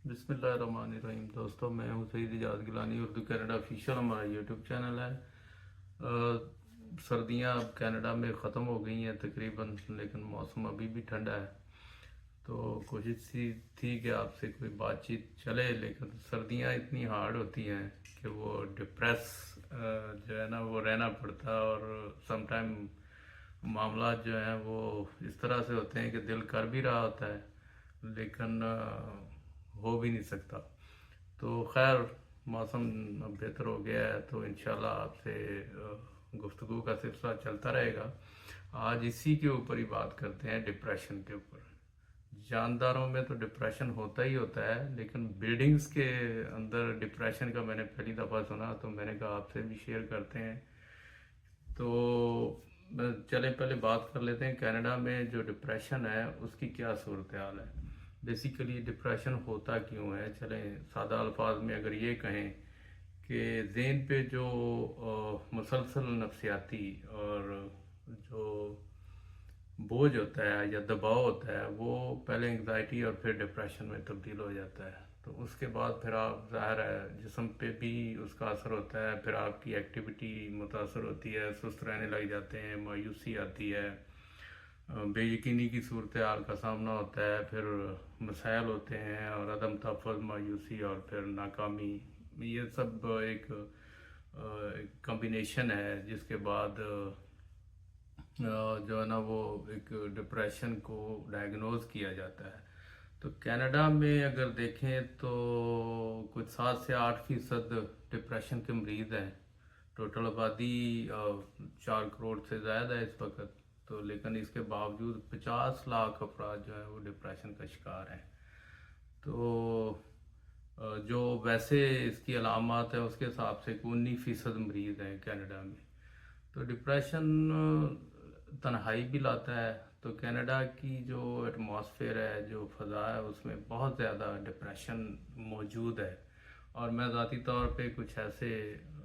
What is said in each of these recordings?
बिस्मिल्लाहिर्रहमानिर्रहीम। दोस्तों, मैं हूं सईद इजाज़ गिलानी। उर्दू कनाडा ऑफिशियल हमारा यूट्यूब चैनल है। सर्दियां अब कनाडा में ख़त्म हो गई हैं तकरीबन, लेकिन मौसम अभी भी ठंडा है। तो कोशिश थी कि आपसे कोई बातचीत चले, लेकिन सर्दियां इतनी हार्ड होती हैं कि वो डिप्रेस जो है ना वो रहना पड़ता है। और समटाइम मामला जो हैं वो इस तरह से होते हैं कि दिल कर भी रहा होता है, लेकिन हो भी नहीं सकता। तो खैर, मौसम अब बेहतर हो गया है, तो इंशाल्लाह आपसे गुफ्तगू का सिलसिला चलता रहेगा। आज इसी के ऊपर ही बात करते हैं, डिप्रेशन के ऊपर। जानदारों में तो डिप्रेशन होता ही होता है, लेकिन बिल्डिंग्स के अंदर डिप्रेशन का मैंने पहली दफ़ा सुना, तो मैंने कहा आपसे भी शेयर करते हैं। तो चले पहले बात कर लेते हैं कनाडा में जो डिप्रेशन है उसकी क्या सूरत हाल है। बेसिकली डिप्रेशन होता क्यों है, चलें सादा अल्फाज में अगर ये कहें कि ज़हन पे जो मुसलसल नफसियाती और जो बोझ होता है या दबाव होता है, वो पहले एंग्जाइटी और फिर डिप्रेशन में तब्दील हो जाता है। तो उसके बाद फिर आप ज़ाहिर है जिस्म पे भी उसका असर होता है, फिर आपकी एक्टिविटी मुतासर होती है, सुस्त रहने लग जाते हैं, मायूसी आती है, बेयकीनी की सूरत हाल का सामना होता है, फिर मसाइल होते हैं और अदम तहफ़्फ़ुज़, मायूसी और फिर नाकामी। ये सब एक कॉम्बिनेशन है जिसके बाद जो है ना वो एक डिप्रेशन को डायग्नोज किया जाता है। तो कनाडा में अगर देखें तो कुछ 7 से 8% डिप्रेशन के मरीज़ हैं। टोटल आबादी 4 करोड़ से ज़्यादा है इस वक्त। तो लेकिन इसके बावजूद 50 लाख अफराद जो हैं वो डिप्रेशन का शिकार हैं। तो जो वैसे इसकी अलामात है उसके हिसाब से 19% मरीज़ हैं कनाडा में। तो डिप्रेशन तन्हाई भी लाता है। तो कनाडा की जो एटमॉस्फेयर है, जो फ़ज़ा है, उसमें बहुत ज़्यादा डिप्रेशन मौजूद है। और मैं ज़ाती तौर पे कुछ ऐसे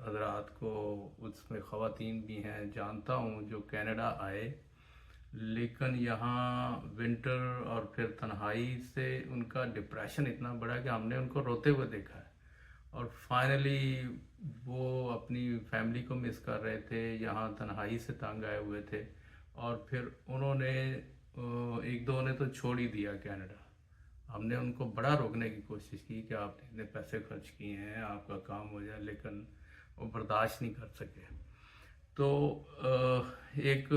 हजरात को, उसमें ख़वातीन भी हैं, जानता हूँ जो कनाडा आए, लेकिन यहाँ विंटर और फिर तन्हाई से उनका डिप्रेशन इतना बड़ा कि हमने उनको रोते हुए देखा है। और फाइनली वो अपनी फैमिली को मिस कर रहे थे, यहाँ तन्हाई से तंग आए हुए थे। और फिर उन्होंने एक दो ने तो छोड़ ही दिया कनाडा। हमने उनको बड़ा रोकने की कोशिश की कि आपने इतने पैसे खर्च किए हैं, आपका काम हो जाए, लेकिन वो बर्दाश्त नहीं कर सके। तो एक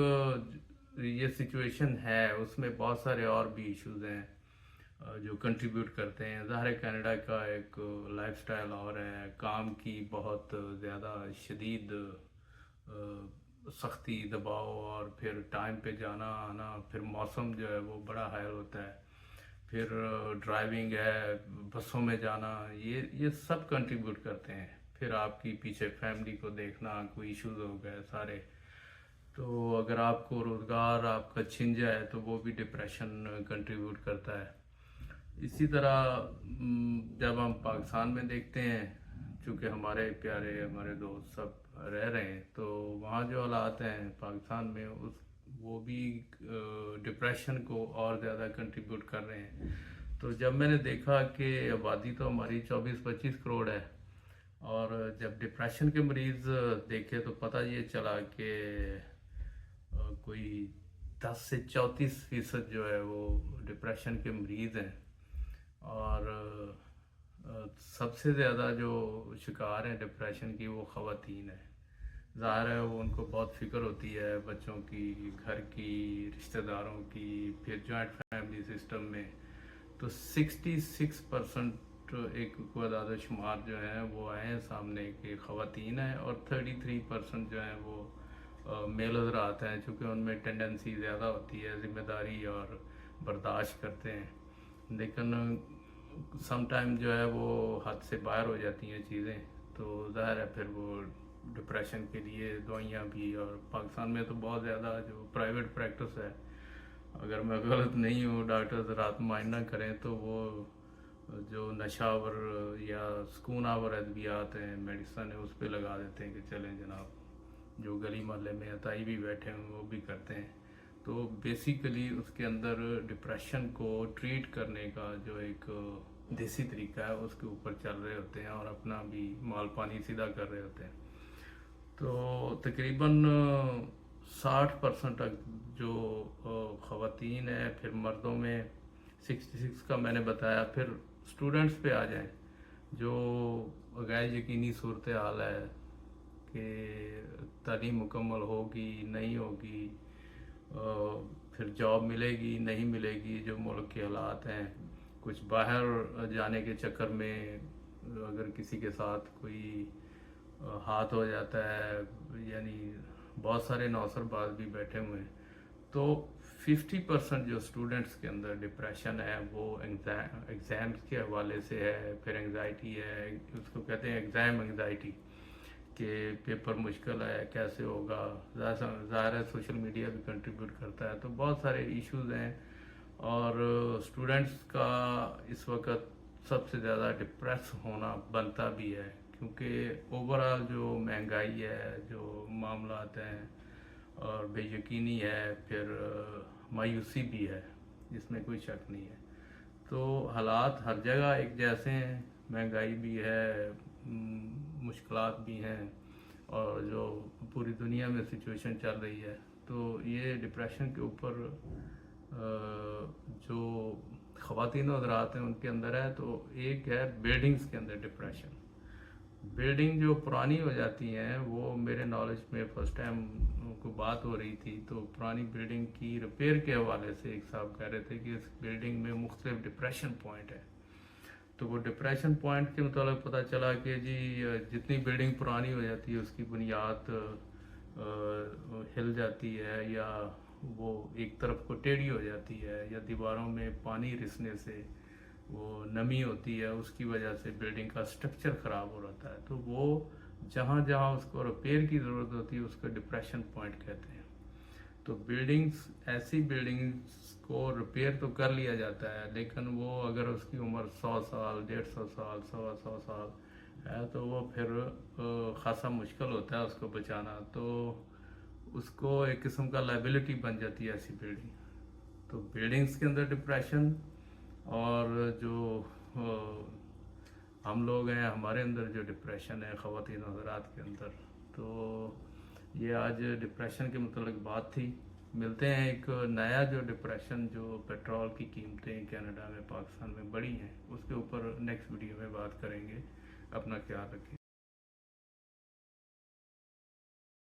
ये सिचुएशन है, उसमें बहुत सारे और भी इश्यूज हैं जो कंट्रीब्यूट करते हैं। ज़ाहिर है कनाडा का एक लाइफस्टाइल और है, काम की बहुत ज़्यादा शदीद सख्ती, दबाव, और फिर टाइम पे जाना आना, फिर मौसम जो है वो बड़ा हायल होता है, फिर ड्राइविंग है, बसों में जाना, ये सब कंट्रीब्यूट करते हैं। फिर आपकी पीछे फैमिली को देखना, कोई इश्यूज हो गए सारे। तो अगर आपको रोज़गार आपका छिन जाए तो वो भी डिप्रेशन कंट्रीब्यूट करता है। इसी तरह जब हम पाकिस्तान में देखते हैं, चूँकि हमारे प्यारे हमारे दोस्त सब रह रहे हैं, तो वहाँ जो हालात हैं पाकिस्तान में, उस वो भी डिप्रेशन को और ज़्यादा कंट्रीब्यूट कर रहे हैं। तो जब मैंने देखा कि आबादी तो हमारी 24-25 करोड़ है, और जब डिप्रेशन के मरीज़ देखे तो पता ये चला कि कोई 10 से 34% जो है वो डिप्रेशन के मरीज़ हैं। और सबसे ज़्यादा जो शिकार हैं डिप्रेशन की वो ख़वातीन है। ज़ाहिर है वो उनको बहुत फ़िक्र होती है बच्चों की, घर की, रिश्तेदारों की, फिर जॉइंट फैमिली सिस्टम में। तो 66% एक आदाद शुमार जो है वो आए हैं सामने कि ख़वातीन हैं, और 33% जो है वो मेल हज़रात हैं, चूँकि उनमें टेंडेंसी ज़्यादा होती है, ज़िम्मेदारी और बर्दाश्त करते हैं। लेकिन सम टाइम जो है वो हद से बाहर हो जाती हैं चीज़ें, तो ज़ाहिर है फिर वो डिप्रेशन के लिए दवाइयाँ भी। और पाकिस्तान में तो बहुत ज़्यादा जो प्राइवेट प्रैक्टिस है, अगर मैं गलत नहीं हूँ, डॉक्टर्स रात मुआयना करें तो वो जो नशावर या सुकून आवर अद्वियात हैं, मेडिसन है, उस पर लगा देते हैं कि चलें जनाब, जो गली मोहल्ले में अताई भी बैठे हैं वो भी करते हैं। تو بیسیکلی اس کے اندر ڈپریشن کو ٹریٹ کرنے کا جو ایک دیسی طریقہ ہے اس کے اوپر چل رہے ہوتے ہیں اور اپنا بھی مال پانی سیدھا کر رہے ہوتے ہیں. تو تقریباً 60% تک جو خواتین ہیں، پھر مردوں میں 66 کا میں نے بتایا. پھر اسٹوڈنٹس پہ آ جائیں، جو غیر یقینی صورتحال ہے کہ تعلیم مکمل ہوگی نہیں ہوگی، پھر جاب ملے گی نہیں ملے گی، جو ملک کے حالات ہیں. کچھ باہر جانے کے چکر میں اگر کسی کے ساتھ کوئی ہاتھ ہو جاتا ہے، یعنی بہت سارے نوسر باز بھی بیٹھے ہوئے ہیں. تو 50% جو اسٹوڈنٹس کے اندر ڈپریشن ہے وہ ایگزامس کے حوالے سے ہے. پھر انگزائٹی ہے، اس کو کہتے ہیں ایگزام انگزائٹی، کہ پیپر مشکل ہے کیسے ہوگا. ظاہر ہے سوشل میڈیا بھی کنٹریبیوٹ کرتا ہے. تو بہت سارے ایشوز ہیں، اور اسٹوڈنٹس کا اس وقت سب سے زیادہ ڈپریس ہونا بنتا بھی ہے، کیونکہ اوورآل جو مہنگائی ہے، جو معاملات ہیں، اور بے یقینی ہے، پھر مایوسی بھی ہے، جس میں کوئی شک نہیں ہے. تو حالات ہر جگہ ایک جیسے ہیں، مہنگائی بھی ہے، مشکلات بھی ہیں، اور جو پوری دنیا میں سچویشن چل رہی ہے. تو یہ ڈپریشن کے اوپر جو خواتین و حضرات ہیں ان کے اندر ہے. تو ایک ہے بلڈنگز کے اندر ڈپریشن. بلڈنگ جو پرانی ہو جاتی ہیں، وہ میرے نالج میں فرسٹ ٹائم کو بات ہو رہی تھی، تو پرانی بلڈنگ کی ریپیئر کے حوالے سے ایک صاحب کہہ رہے تھے کہ اس بلڈنگ میں مختلف ڈپریشن پوائنٹ ہے. تو وہ ڈپریشن پوائنٹ کے متعلق پتہ چلا کہ جی جتنی بلڈنگ پرانی ہو جاتی ہے اس کی بنیاد ہل جاتی ہے، یا وہ ایک طرف کو ٹیڑھی ہو جاتی ہے، یا دیواروں میں پانی رسنے سے وہ نمی ہوتی ہے، اس کی وجہ سے بلڈنگ کا سٹرکچر خراب ہو رہتا ہے. تو وہ جہاں جہاں اس کو ریپیئر کی ضرورت ہوتی ہے اس کو ڈپریشن پوائنٹ کہتے ہیں. تو بلڈنگز، ایسی بلڈنگز کو ریپیئر تو کر لیا جاتا ہے، لیکن وہ اگر اس کی عمر 100 سال 150 سال 125 سال ہے تو وہ پھر خاصا مشکل ہوتا ہے اس کو بچانا. تو اس کو ایک قسم کا لائبلٹی بن جاتی ہے ایسی بلڈنگ. تو بلڈنگز کے اندر ڈپریشن، اور جو ہم لوگ ہیں ہمارے اندر جو ڈپریشن ہے خواتین حضرات کے اندر. تو یہ آج ڈپریشن کے متعلق بات تھی. ملتے ہیں ایک نیا جو ڈپریشن، جو پیٹرول کی قیمتیں کینیڈا میں پاکستان میں بڑھی ہیں، اس کے اوپر نیکسٹ ویڈیو میں بات کریں گے. اپنا خیال رکھیں.